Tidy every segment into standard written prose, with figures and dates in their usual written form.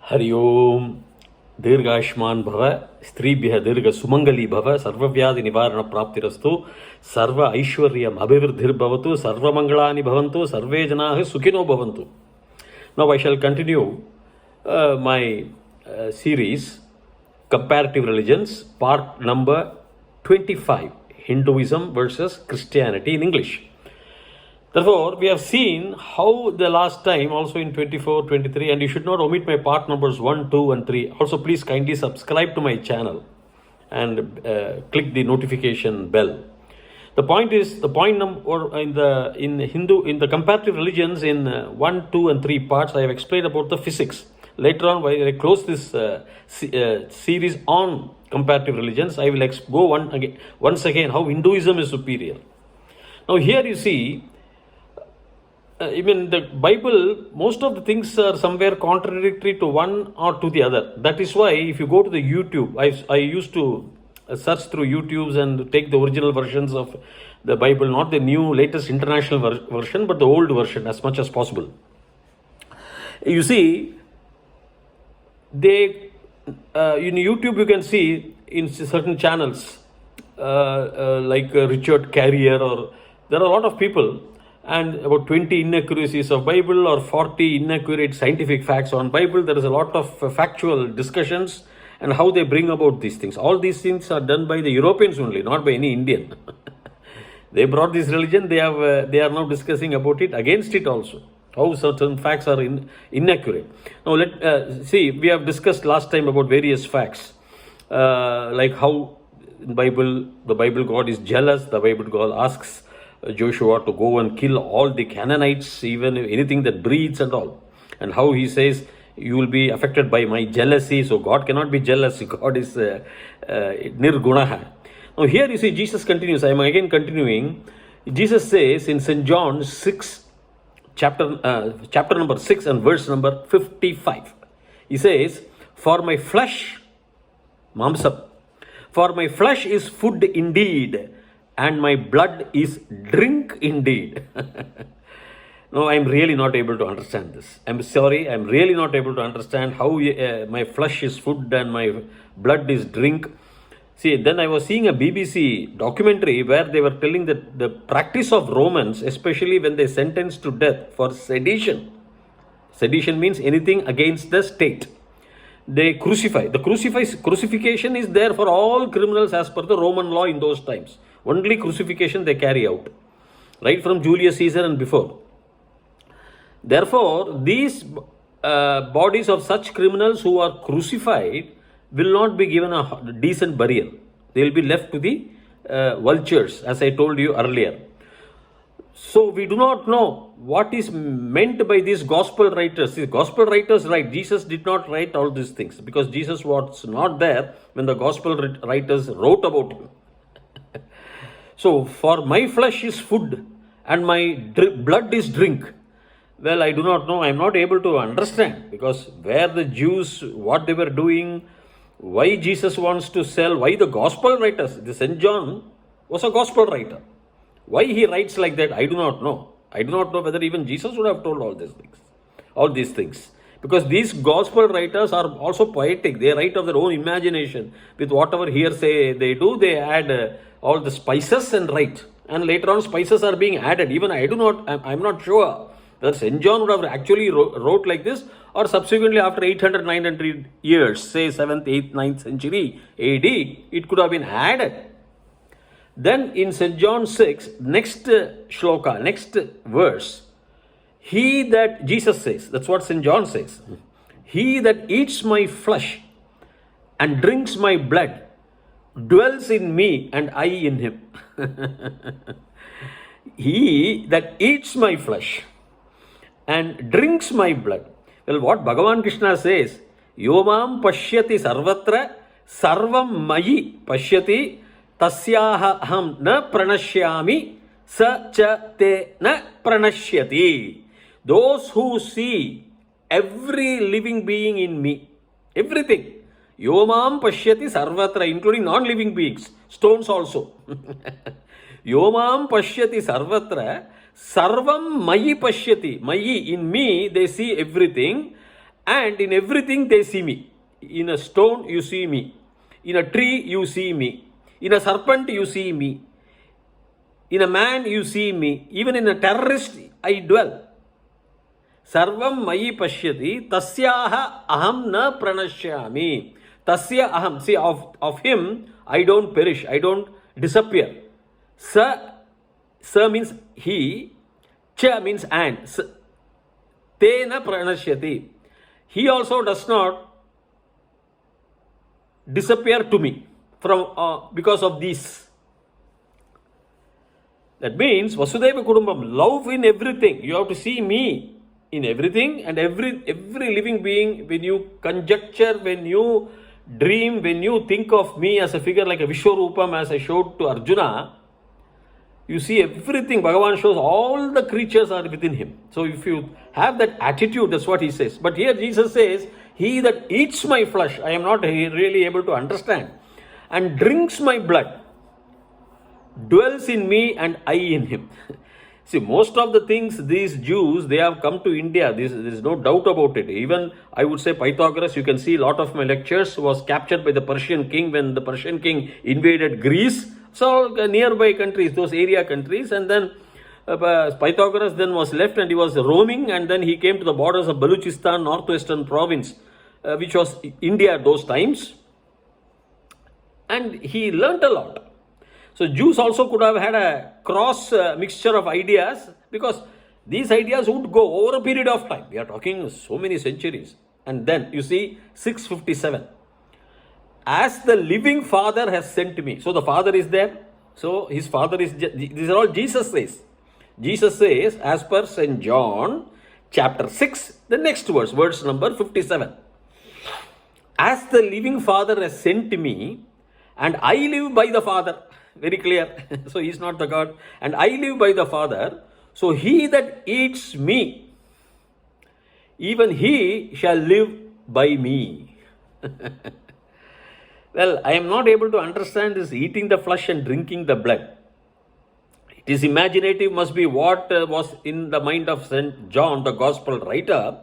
हरि ओम दीर्घायुष्मान भव स्त्रीभ्यः दीर्घ सुमंगली भव सर्वव्याधि निवारण प्राप्तिरस्तु सर्व ऐश्वर्यम् अभिवृद्धिर्भवतु सर्वमंगलानि भवन्तु सर्वे जनाः सुखिनो भवन्तु. Now I shall continue my series Comparative Religions, part number 25, Hinduism versus Christianity in English. Therefore, we have seen how the last time, also in 24, 23, and you should not omit my part numbers 1, 2, and 3. Also, please kindly subscribe to my channel and click the notification bell. The point is, the point number in the comparative religions in 1, 2, and 3 parts, I have explained about the physics. Later on, when I close this series on comparative religions, I will go once again how Hinduism is superior. Now, here you see, even the Bible, most of the things are somewhere contradictory to one or to the other. That is why if you go to the YouTube, I used to search through YouTubes and take the original versions of the Bible, not the new latest international version, but the old version as much as possible. You see, in YouTube you can see in certain channels like Richard Carrier, or there are a lot of people, and about 20 inaccuracies of Bible or 40 inaccurate scientific facts on Bible. There is a lot of factual discussions and how they bring about these things. All these things are done by the Europeans only, not by any Indian. They brought this religion, they are now discussing about it, against it also, how certain facts are inaccurate. Now let's see, we have discussed last time about various facts, like how in the Bible God is jealous. The Bible God asks Joshua to go and kill all the Canaanites, even anything that breathes and all. And how he says, you will be affected by my jealousy. So God cannot be jealous. God is nirgunaha. Now here you see Jesus continues. I am again continuing. Jesus says in St. John 6, chapter number 6 and verse number 55. He says, for my flesh, mamsam, for my flesh is food indeed, and my blood is drink indeed. No, I'm really not able to understand this. I'm sorry, I'm really not able to understand how my flesh is food and my blood is drink. See, then I was seeing a BBC documentary where they were telling that the practice of Romans, especially when they sentenced to death for sedition. Sedition means anything against the state. They crucify. The crucifixion is there for all criminals as per the Roman law in those times. Only crucifixion they carry out, right from Julius Caesar and before. Therefore, these bodies of such criminals who are crucified will not be given a decent burial. They will be left to the vultures, as I told you earlier. So we do not know what is meant by these gospel writers. The gospel writers write. Jesus did not write all these things because Jesus was not there when the gospel writers wrote about him. So, for my flesh is food and my blood is drink. Well, I do not know. I am not able to understand, because where the Jews, what they were doing, why Jesus wants to sell, why the gospel writers, the St. John was a gospel writer. Why he writes like that, I do not know. I do not know whether even Jesus would have told all these things. Because these gospel writers are also poetic. They write of their own imagination. With whatever hearsay they do, they add all the spices and write. And later on, spices are being added. Even I'm not sure whether St. John would have actually wrote like this, or subsequently after 800, 900 years, say 7th, 8th, 9th century AD, it could have been added. Then in St. John 6, next shloka, next verse, he that, Jesus says, that's what St. John says, he that eats my flesh and drinks my blood dwells in me and I in him. He that eats my flesh and drinks my blood. Well, what Bhagavan Krishna says, Yomam pashyati sarvatra sarvam mayi pashyati tasyaha aham na pranashyami sa cha te na pranashyati. Those who see every living being in me, everything, Yomam pashyati sarvatra, including non-living beings, stones also. Yomam pashyati sarvatra, sarvam mayi pashyati. Mayi, in me, they see everything. And in everything they see me. In a stone you see me. In a tree you see me. In a serpent you see me. In a man you see me. Even in a terrorist I dwell. Sarvam mayi pashyati tasyaha aham na pranashyami. Tasya aham. See, of him I don't perish. I don't disappear. Sa means he. Cha means and. Tena pranashyati. He also does not disappear to me from because of these. That means Vasudeva Kudumbam, love in everything. You have to see me in everything, and every living being, when you conjecture, when you dream, when you think of me as a figure like a Vishwarupam, as I showed to Arjuna, you see everything. Bhagavan shows all the creatures are within him. So if you have that attitude, that's what he says. But here Jesus says, he that eats my flesh, I am not really able to understand, and drinks my blood, dwells in me and I in him. See, most of the things these Jews, they have come to India. There is no doubt about it. Even I would say Pythagoras, you can see a lot of my lectures was captured by the Persian king when the Persian king invaded Greece. So nearby countries, those area countries, and then Pythagoras then was left and he was roaming, and then he came to the borders of Baluchistan, northwestern province, which was India at those times, and he learnt a lot. So Jews also could have had a cross mixture of ideas, because these ideas would go over a period of time. We are talking so many centuries. And then you see 657. As the living Father has sent me. So the Father is there. So his Father is, these are all Jesus says. Jesus says, as per St. John chapter 6, the next verse number 57. As the living Father has sent me, and I live by the Father. Very clear. So he is not the God. And I live by the Father. So he that eats me, even he shall live by me. Well, I am not able to understand this eating the flesh and drinking the blood. It is imaginative, must be what was in the mind of St. John, the Gospel writer.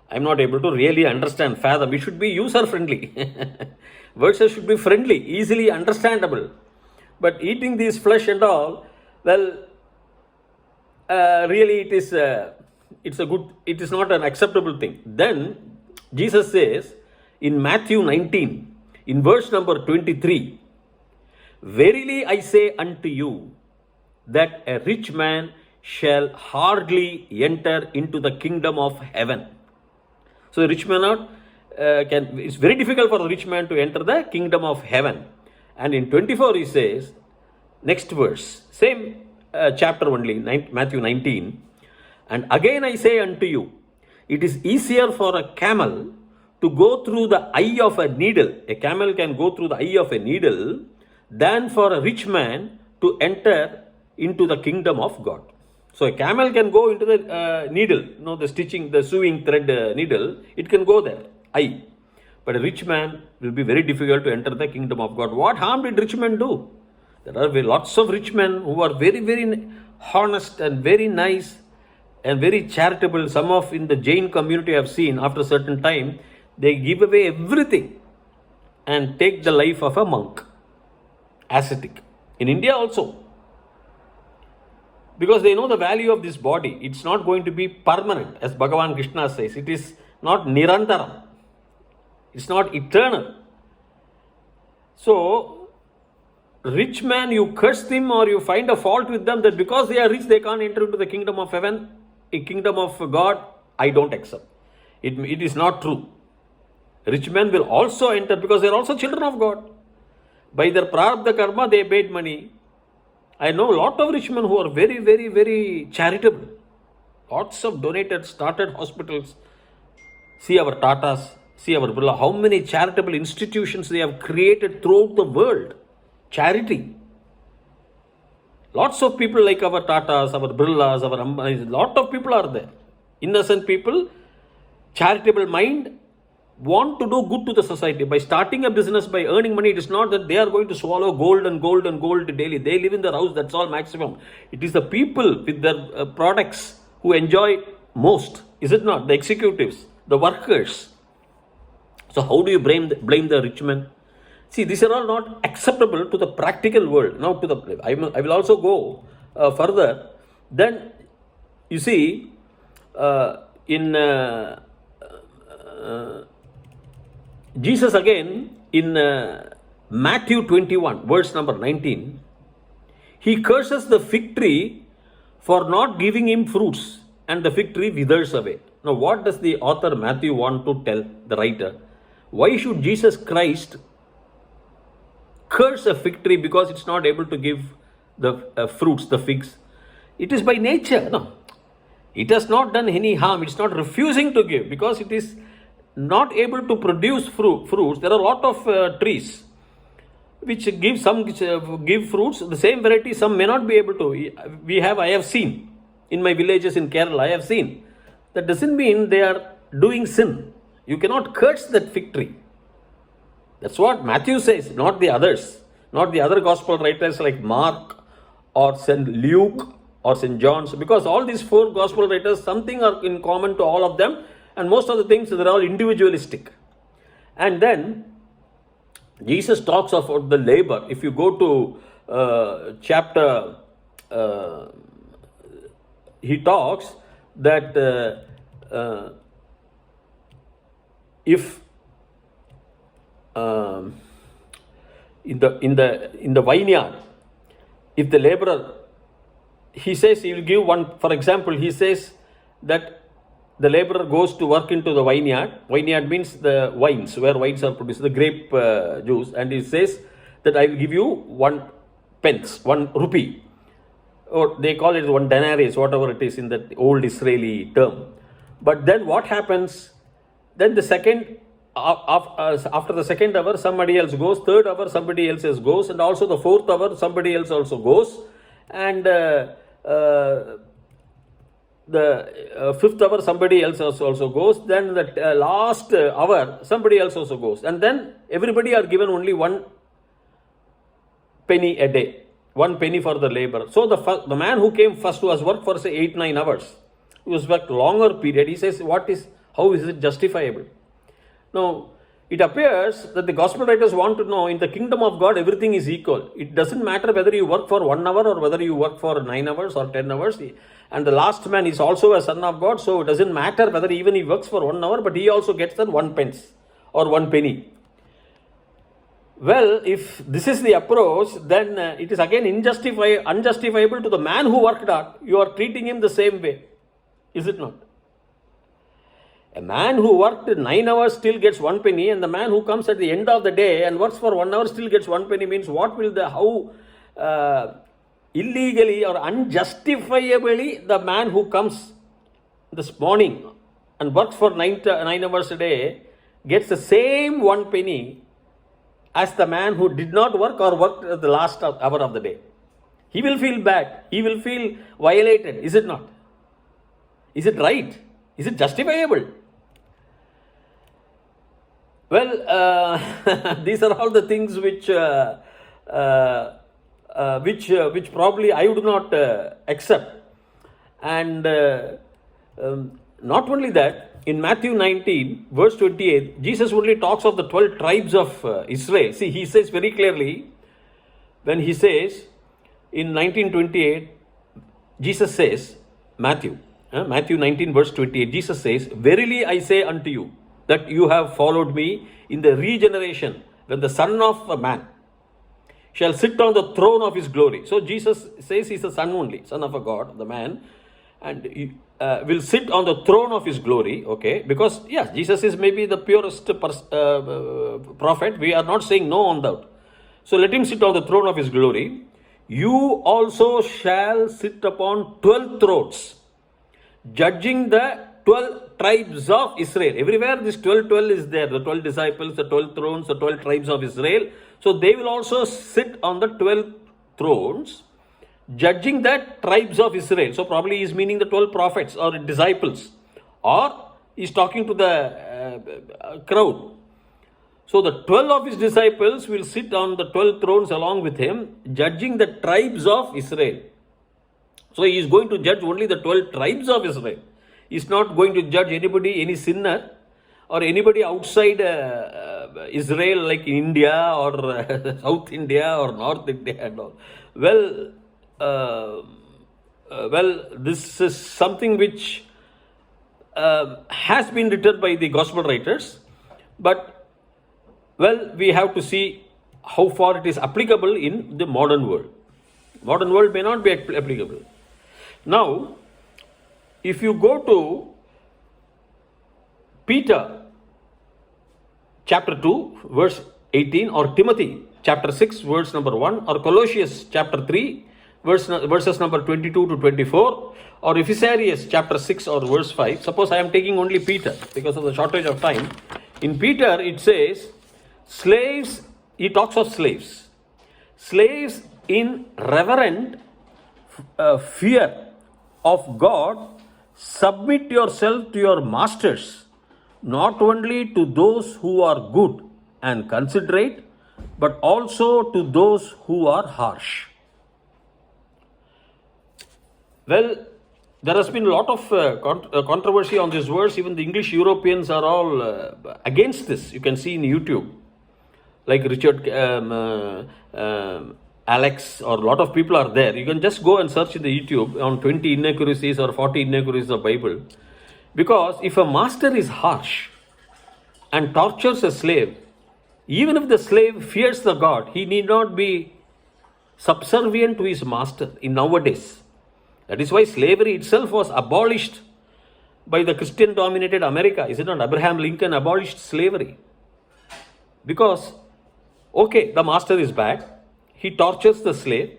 I am not able to really understand, fathom. It should be user-friendly. Verses should be friendly, easily understandable. But eating this flesh and all, well, really it is not an acceptable thing. Then Jesus says in Matthew 19, in verse number 23, verily I say unto you, that a rich man shall hardly enter into the kingdom of heaven. So the rich man it's very difficult for the rich man to enter the kingdom of heaven. And in 24 he says, next verse, same chapter only, Matthew 19, and again I say unto you, it is easier for a camel to go through the eye of a needle. A camel can go through the eye of a needle than for a rich man to enter into the kingdom of God. So a camel can go into the needle, the stitching, the sewing thread needle, it can go there, eye. But a rich man will be very difficult to enter the kingdom of God. What harm did rich men do? There are lots of rich men who are very, very honest and very nice and very charitable. Some of in the Jain community I have seen, after a certain time, they give away everything and take the life of a monk, ascetic. In India also. Because they know the value of this body. It's not going to be permanent, as Bhagavan Krishna says. It is not nirantaram. It's not eternal. So, rich man, you curse them or you find a fault with them that because they are rich, they can't enter into the kingdom of heaven, a kingdom of God, I don't accept. It is not true. Rich men will also enter because they are also children of God. By their prarabdha karma, they paid money. I know a lot of rich men who are very, very, very charitable. Lots of donated, started hospitals. See our Tatas, see our Birla, how many charitable institutions they have created throughout the world. Charity. Lots of people like our Tatas, our Birlas, our Ambanis, lot of people are there. Innocent people, charitable mind, want to do good to the society. By starting a business, by earning money, it is not that they are going to swallow gold and gold and gold daily. They live in their house, that's all maximum. It is the people with their products who enjoy most. Is it not? The executives. the workers. So how do you blame the rich man? See, these are all not acceptable to the practical world. Now, I will also go further. Then, you see, in Jesus again, in Matthew 21, verse number 19, he curses the fig tree for not giving him fruits, and the fig tree withers away. Now, what does the author Matthew want to tell the writer? Why should Jesus Christ curse a fig tree because it's not able to give the fruits, the figs? It is by nature. No, it has not done any harm. It's not refusing to give because it is not able to produce fruits. There are a lot of trees which give fruits, the same variety. Some may not be able to. I have seen in my villages in Kerala. I have seen that doesn't mean they are doing sin. You cannot curse that fig tree. That's what Matthew says, not the others, not the other gospel writers like Mark or St. Luke or St. John's, because all these four gospel writers, something are in common to all of them, and most of the things, they're all individualistic. And then Jesus talks about the labor. If you go to chapter, he talks that if in the vineyard, if the laborer, he says he will give one, for example, he says that the laborer goes to work into the vineyard. Vineyard means the wines, where wines are produced, the grape juice, and he says that I will give you 1 pence, 1 rupee, or they call it 1 denarius, whatever it is in that old Israeli term. But then what happens? Then the second, after the second hour, somebody else goes. Third hour, somebody else goes. And also the fourth hour, somebody else also goes. And the fifth hour, somebody else also goes. Then the last hour, somebody else also goes. And then everybody are given only 1 penny a day. 1 penny for the labor. So the man who came first, who has worked for say 8-9 hours, who has worked longer period, he says, how is it justifiable? Now, it appears that the gospel writers want to know, in the kingdom of God, everything is equal. It doesn't matter whether you work for 1 hour or whether you work for 9 hours or 10 hours. And the last man is also a son of God, so it doesn't matter whether even he works for 1 hour, but he also gets that 1 pence or 1 penny. Well, if this is the approach, then it is again unjustifiable to the man who worked hard. You are treating him the same way. Is it not? A man who worked 9 hours still gets 1 penny, and the man who comes at the end of the day and works for 1 hour still gets 1 penny, means how illegally or unjustifiably the man who comes this morning and works for 9 hours a day gets the same 1 penny as the man who did not work or worked at the last hour of the day. He will feel bad. He will feel violated. Is it not? Is it right? Is it justifiable? Well, these are all the things which probably I would not accept. And not only that, in Matthew 19, verse 28, Jesus only talks of the 12 tribes of Israel. See, he says very clearly, when he says in 19:28, Jesus says, Matthew 19, verse 28, Jesus says, "Verily I say unto you, that you have followed me in the regeneration, when the Son of a Man shall sit on the throne of his glory." So Jesus says he's the Son only, Son of a God, the man, and he will sit on the throne of his glory, okay? Because, yes, Jesus is maybe the purest prophet. We are not saying no on that. So let him sit on the throne of his glory. "You also shall sit upon 12 thrones, judging the 12 tribes of Israel." Everywhere this 12 is there. The 12 disciples, the 12 thrones, the 12 tribes of Israel. So they will also sit on the 12 thrones, judging the tribes of Israel. So probably he's meaning the 12 prophets or disciples. Or he's talking to the crowd. So the 12 of his disciples will sit on the 12 thrones along with him, judging the tribes of Israel. So he is going to judge only the 12 tribes of Israel. He's not going to judge anybody, any sinner, or anybody outside Israel, like in India or South India or North India and all. Well, this is something which has been written by the gospel writers, but we have to see how far it is applicable in the modern world. Modern world may not be applicable. Now, if you go to Peter chapter 2 verse 18, or Timothy chapter 6 verse number 1, or Colossians chapter 3 verses number 22 to 24, or Ephesians chapter 6 or verse 5. Suppose I am taking only Peter because of the shortage of time. In Peter it says, slaves, he talks of slaves. Slaves in reverent fear of God, submit yourself to your masters, not only to those who are good and considerate, but also to those who are harsh. Well, there has been a lot of controversy on this verse. Even the English Europeans are all against this. You can see in YouTube, like Richard, Alex, or a lot of people are there. You can just go and search in the YouTube on 20 inaccuracies or 40 inaccuracies of Bible. Because if a master is harsh and tortures a slave, even if the slave fears the God, he need not be subservient to his master in nowadays. That is why slavery itself was abolished by the Christian-dominated America. Is it not? Abraham Lincoln abolished slavery. Because, okay, the master is bad. He tortures the slave.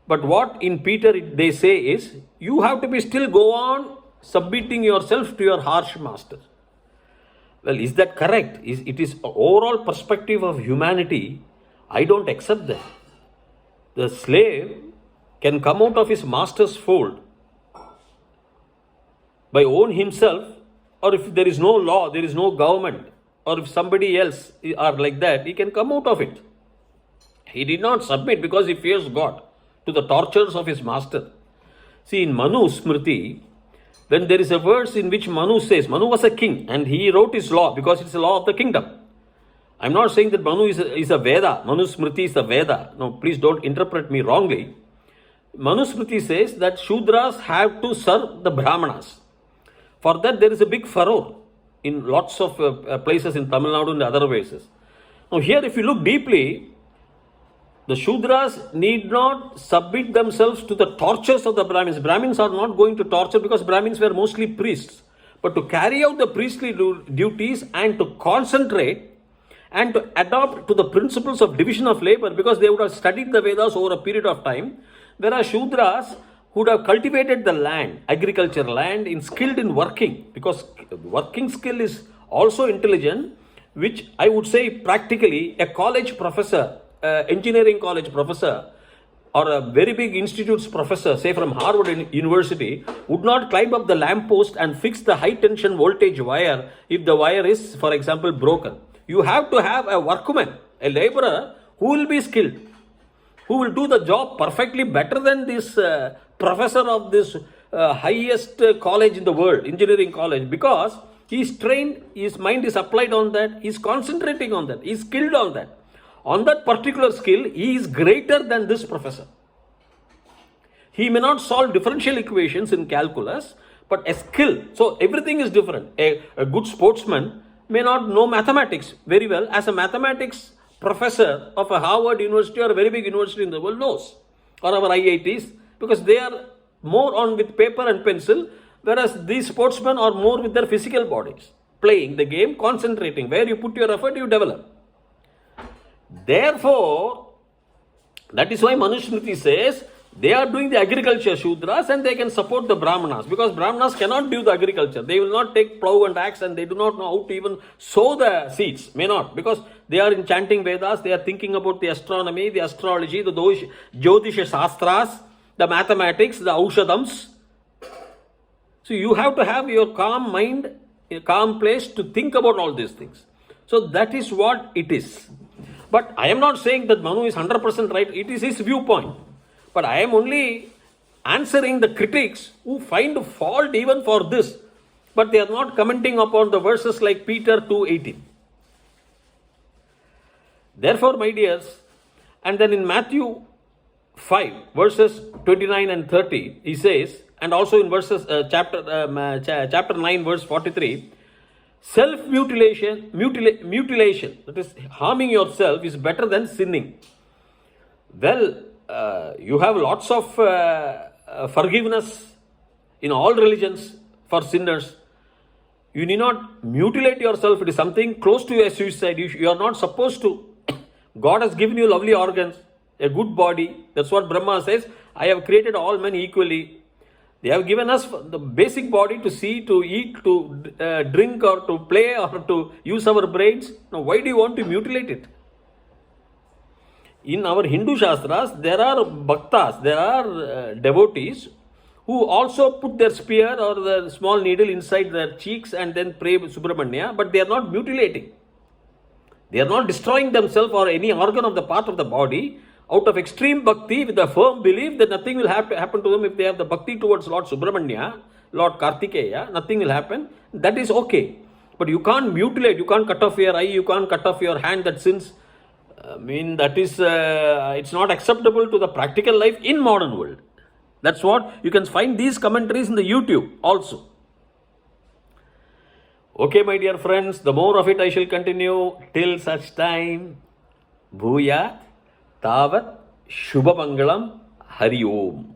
But what in Peter they say is, you have to be still go on submitting yourself to your harsh master. Well, is that correct? It is overall perspective of humanity. I don't accept that. The slave can come out of his master's fold by own himself, or if there is no law, there is no government, or if somebody else are like that, he can come out of it. He did not submit because he fears God to the tortures of his master. See, in Manu Smriti, when there is a verse in which Manu says, Manu was a king and he wrote his law because it's the law of the kingdom. I'm not saying that Manu is a Veda. Manu Smriti is a Veda. No, please don't interpret me wrongly. Manu Smriti says that Shudras have to serve the Brahmanas. For that there is a big furor in lots of places in Tamil Nadu and other places. Now here if you look deeply, the Shudras need not submit themselves to the tortures of the Brahmins. Brahmins are not going to torture because Brahmins were mostly priests. But to carry out the priestly duties and to concentrate and to adopt to the principles of division of labor, because they would have studied the Vedas over a period of time, whereas Shudras would have cultivated the land, agriculture land, skilled in working, because working skill is also intelligent, which I would say practically a college professor, engineering college professor, or a very big institute's professor, say from Harvard University, would not climb up the lamppost and fix the high tension voltage wire if the wire is, for example, broken. You have to have a workman, a laborer who will be skilled, who will do the job perfectly better than this professor of this highest college in the world, engineering college, because he is trained, his mind is applied on that, he is concentrating on that, he is skilled on that. On that particular skill, he is greater than this professor. He may not solve differential equations in calculus, but a skill. So everything is different. A good sportsman may not know mathematics very well, as a mathematics professor of a Harvard University or a very big university in the world knows, or our IITs, because they are more on with paper and pencil, whereas these sportsmen are more with their physical bodies, playing the game, concentrating. Where you put your effort, you develop. Therefore, that is why Manusmriti says they are doing the agriculture, Shudras, and they can support the Brahmanas, because Brahmanas cannot do the agriculture. They will not take plow and axe, and they do not know how to even sow the seeds. May not, because they are in chanting Vedas, they are thinking about the astronomy, the astrology, the Jyotisha Shastras, the mathematics, the Aushadams. So you have to have your calm mind, a calm place to think about all these things. So that is what it is. But I am not saying that Manu is 100% right. It is his viewpoint. But I am only answering the critics who find fault even for this. but they are not commenting upon the verses like Peter 2:18. Therefore, my dears, and then in Matthew 5, verses 29 and 30, he says, and also in chapter 9, verse 43, mutilation, that is harming yourself, is better than sinning. Well, you have lots of forgiveness in all religions for sinners. You need not mutilate yourself. It is something close to a suicide. You are not supposed to. God has given you lovely organs, a good body. That's what Brahma says. I have created all men equally. They have given us the basic body to see, to eat, to drink, or to play, or to use our brains. Now, why do you want to mutilate it? In our Hindu Shastras, there are bhaktas, there are devotees who also put their spear or the small needle inside their cheeks and then pray Subramanya, but they are not mutilating. They are not destroying themselves or any organ of the part of the body out of extreme bhakti with a firm belief that nothing will have to happen to them if they have the bhakti towards Lord Subramanya, Lord Kartikeya, nothing will happen. That is okay. But you can't mutilate, you can't cut off your eye, you can't cut off your hand that sins. That is, it's not acceptable to the practical life in modern world. That's what you can find these commentaries in the YouTube also. Okay, my dear friends, the more of it I shall continue till such time. Bhuyat Tavat Shubhamangalam Hari Om.